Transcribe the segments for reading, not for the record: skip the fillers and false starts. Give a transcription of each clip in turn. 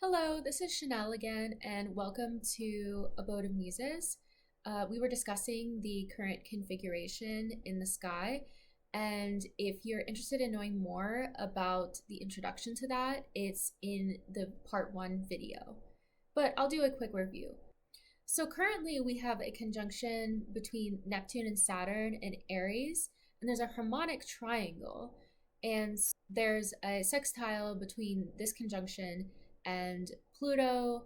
Hello, this is Chanel again, and welcome to Abode of Muses. We were discussing the current configuration in the sky, and if you're interested in knowing more about the introduction to that, it's in the part 1 video. But I'll do a quick review. So currently we have a conjunction between Neptune and Saturn in Aries, and there's a harmonic triangle, and there's a sextile between this conjunction and Pluto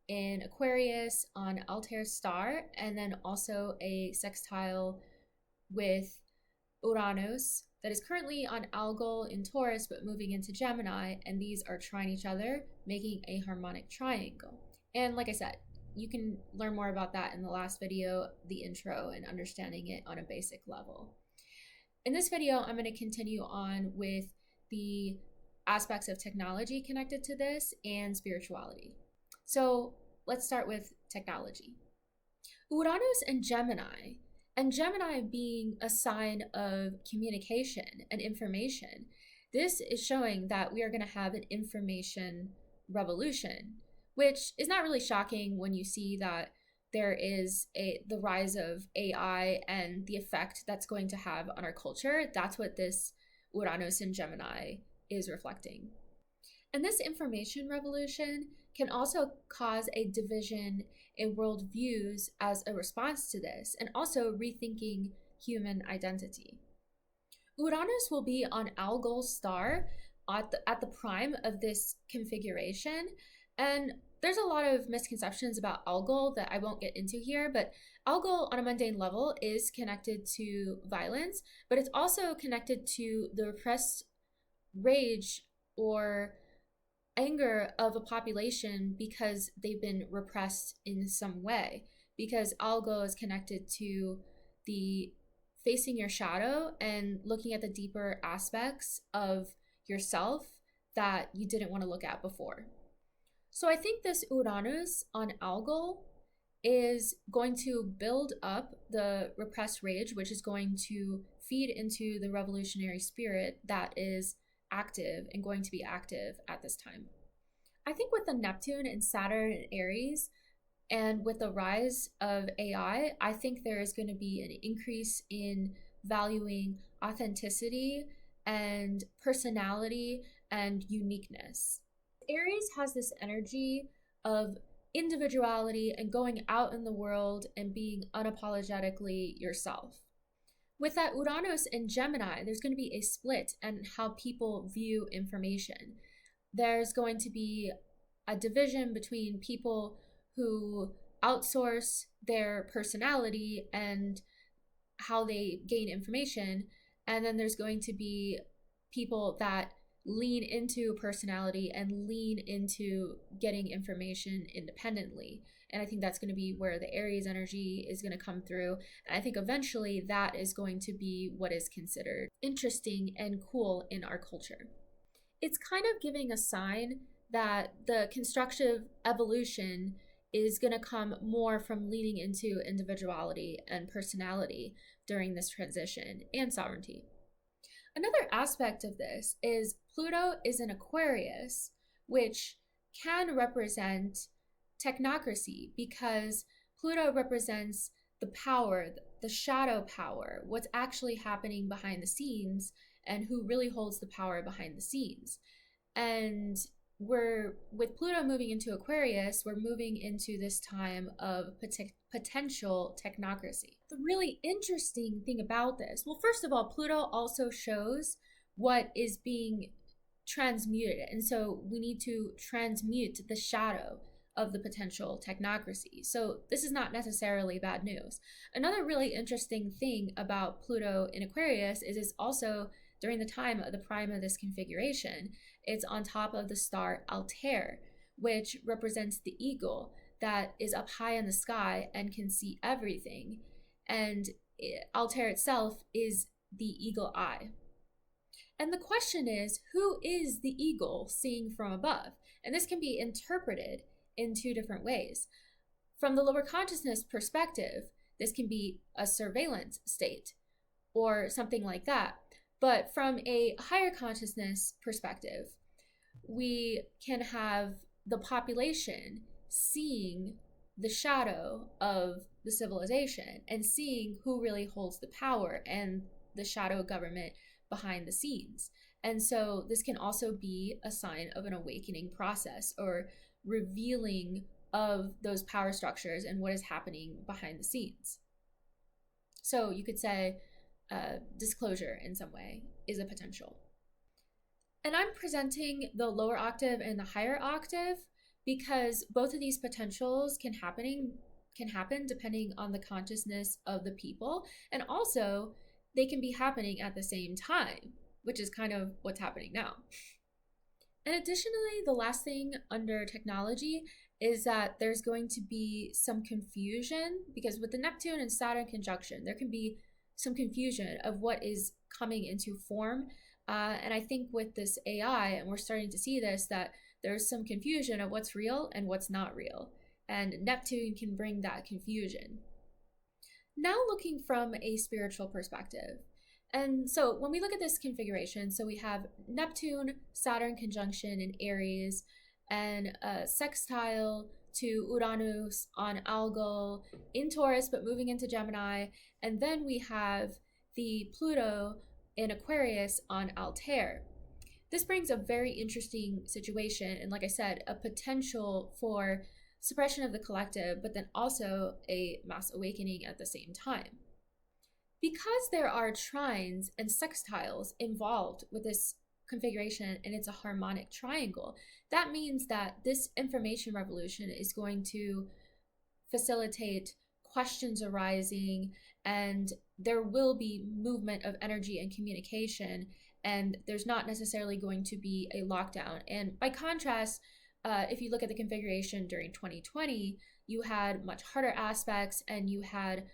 in Aquarius on Altair's star, and then also a sextile with Uranus that is currently on Algol in Taurus but moving into Gemini, and these are trine each other, making a harmonic triangle. And like I said, you can learn more about that in the last video, the intro, and understanding it on a basic level. In this video, I'm going to continue on with the aspects of technology connected to this and spirituality. So let's start with technology. Uranus and Gemini being a sign of communication and information, this is showing that we are going to have an information revolution, which is not really shocking when you see that there is the rise of AI and the effect that's going to have on our culture. That's what this Uranus and Gemini is reflecting. And this information revolution can also cause a division in worldviews as a response to this, and also rethinking human identity. Uranus will be on Algol's star at the prime of this configuration, and there's a lot of misconceptions about Algol that I won't get into here, but Algol on a mundane level is connected to violence, but it's also connected to the repressed rage or anger of a population because they've been repressed in some way, because Algol is connected to the facing your shadow and looking at the deeper aspects of yourself that you didn't want to look at before. So I think this Uranus on Algol is going to build up the repressed rage, which is going to feed into the revolutionary spirit that is active and going to be active at this time. I think with the Neptune and Saturn and Aries, and with the rise of AI, I think there is going to be an increase in valuing authenticity and personality and uniqueness. Aries has this energy of individuality and going out in the world and being unapologetically yourself. With that Uranus and Gemini, there's going to be a split in how people view information. There's going to be a division between people who outsource their personality and how they gain information, and then there's going to be people that lean into personality and lean into getting information independently. And I think that's going to be where the Aries energy is going to come through. And I think eventually that is going to be what is considered interesting and cool in our culture. It's kind of giving a sign that the constructive evolution is going to come more from leaning into individuality and personality during this transition and sovereignty. Another aspect of this is Pluto is in Aquarius, which can represent technocracy because Pluto represents the power, the shadow power, what's actually happening behind the scenes and who really holds the power behind the scenes. And with Pluto moving into Aquarius, we're moving into this time of potential technocracy. The really interesting thing about this, well, first of all, Pluto also shows what is being transmuted. And so we need to transmute the shadow of the potential technocracy. So this is not necessarily bad news. Another really interesting thing about Pluto in Aquarius is it's also during the time of the prime of this configuration, it's on top of the star Altair, which represents the eagle that is up high in the sky and can see everything. And Altair itself is the eagle eye. And the question is, who is the eagle seeing from above? And this can be interpreted in two different ways. From the lower consciousness perspective, this can be a surveillance state or something like that. But from a higher consciousness perspective, we can have the population seeing the shadow of the civilization and seeing who really holds the power and the shadow government behind the scenes. And so this can also be a sign of an awakening process or revealing of those power structures and what is happening behind the scenes. So you could say disclosure in some way is a potential. And I'm presenting the lower octave and the higher octave because both of these potentials can happen depending on the consciousness of the people, and also they can be happening at the same time, which is kind of what's happening now. And additionally, the last thing under technology is that there's going to be some confusion, because with the Neptune and Saturn conjunction, there can be some confusion of what is coming into form. And I think with this AI, and we're starting to see this, that there's some confusion of what's real and what's not real. And Neptune can bring that confusion. Now looking from a spiritual perspective. And so when we look at this configuration, so we have Neptune, Saturn conjunction in Aries, and sextile to Uranus on Algol in Taurus, but moving into Gemini. And then we have the Pluto in Aquarius on Altair. This brings a very interesting situation, and like I said, a potential for suppression of the collective, but then also a mass awakening at the same time. Because there are trines and sextiles involved with this configuration and it's a harmonic triangle, that means that this information revolution is going to facilitate questions arising, and there will be movement of energy and communication, and there's not necessarily going to be a lockdown. And by contrast, if you look at the configuration during 2020, you had much harder aspects and you had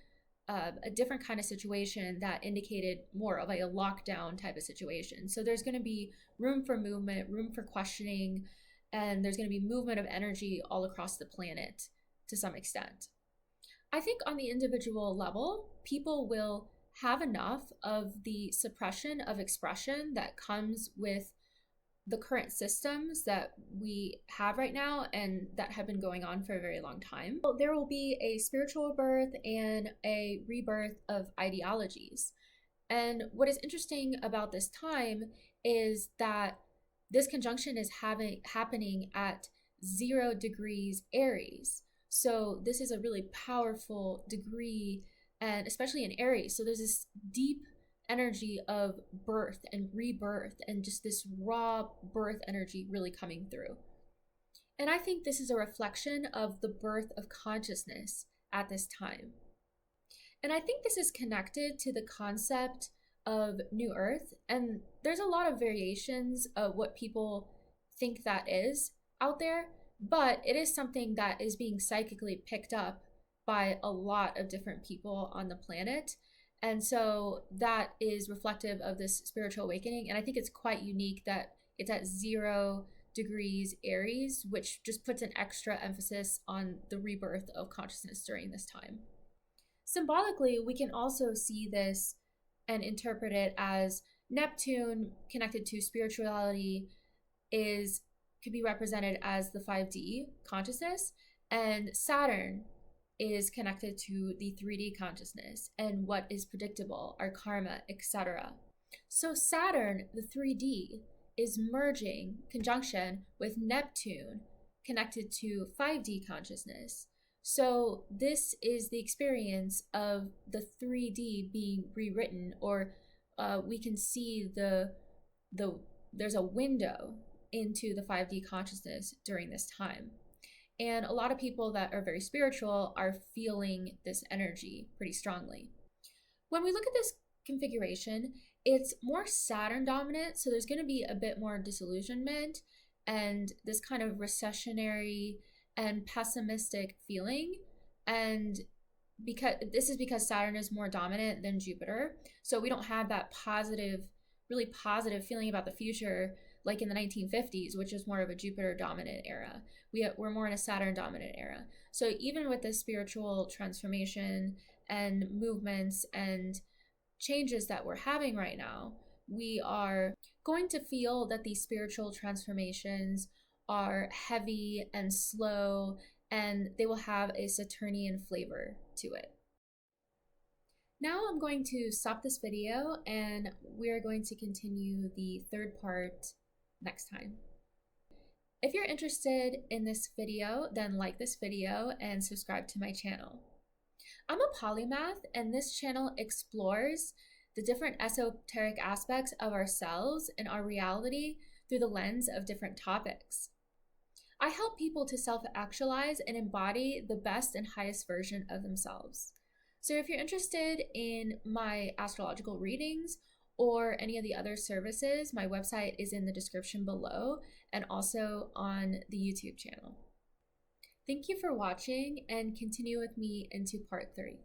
a different kind of situation that indicated more of a lockdown type of situation. So there's going to be room for movement, room for questioning, and there's going to be movement of energy all across the planet to some extent. I think on the individual level, people will have enough of the suppression of expression that comes with the current systems that we have right now and that have been going on for a very long time. There will be a spiritual birth and a rebirth of ideologies. And what is interesting about this time is that this conjunction is happening at 0 degrees Aries. So this is a really powerful degree, and especially in Aries. So there's this deep energy of birth and rebirth and just this raw birth energy really coming through. And I think this is a reflection of the birth of consciousness at this time. And I think this is connected to the concept of New Earth. And there's a lot of variations of what people think that is out there, but it is something that is being psychically picked up by a lot of different people on the planet. And so that is reflective of this spiritual awakening. And I think it's quite unique that it's at 0 degrees Aries, which just puts an extra emphasis on the rebirth of consciousness during this time. Symbolically, we can also see this and interpret it as Neptune connected to spirituality could be represented as the 5D consciousness, and Saturn is connected to the 3D consciousness and what is predictable, our karma, etc. So Saturn, the 3D, is merging conjunction with Neptune connected to 5D consciousness. So this is the experience of the 3D being rewritten, or we can see there's a window into the 5D consciousness during this time. And a lot of people that are very spiritual are feeling this energy pretty strongly. When we look at this configuration, it's more Saturn dominant, so there's going to be a bit more disillusionment and this kind of recessionary and pessimistic feeling. And because Saturn is more dominant than Jupiter, so we don't have that really positive feeling about the future like in the 1950s, which is more of a Jupiter dominant era. We're more in a Saturn dominant era. So even with this spiritual transformation and movements and changes that we're having right now, we are going to feel that these spiritual transformations are heavy and slow, and they will have a Saturnian flavor to it. Now I'm going to stop this video and we're going to continue the third part next time. If you're interested in this video, then like this video and subscribe to my channel. I'm a polymath, and this channel explores the different esoteric aspects of ourselves and our reality through the lens of different topics. I help people to self-actualize and embody the best and highest version of themselves. So if you're interested in my astrological readings or any of the other services, my website is in the description below and also on the YouTube channel. Thank you for watching, and continue with me into part 3.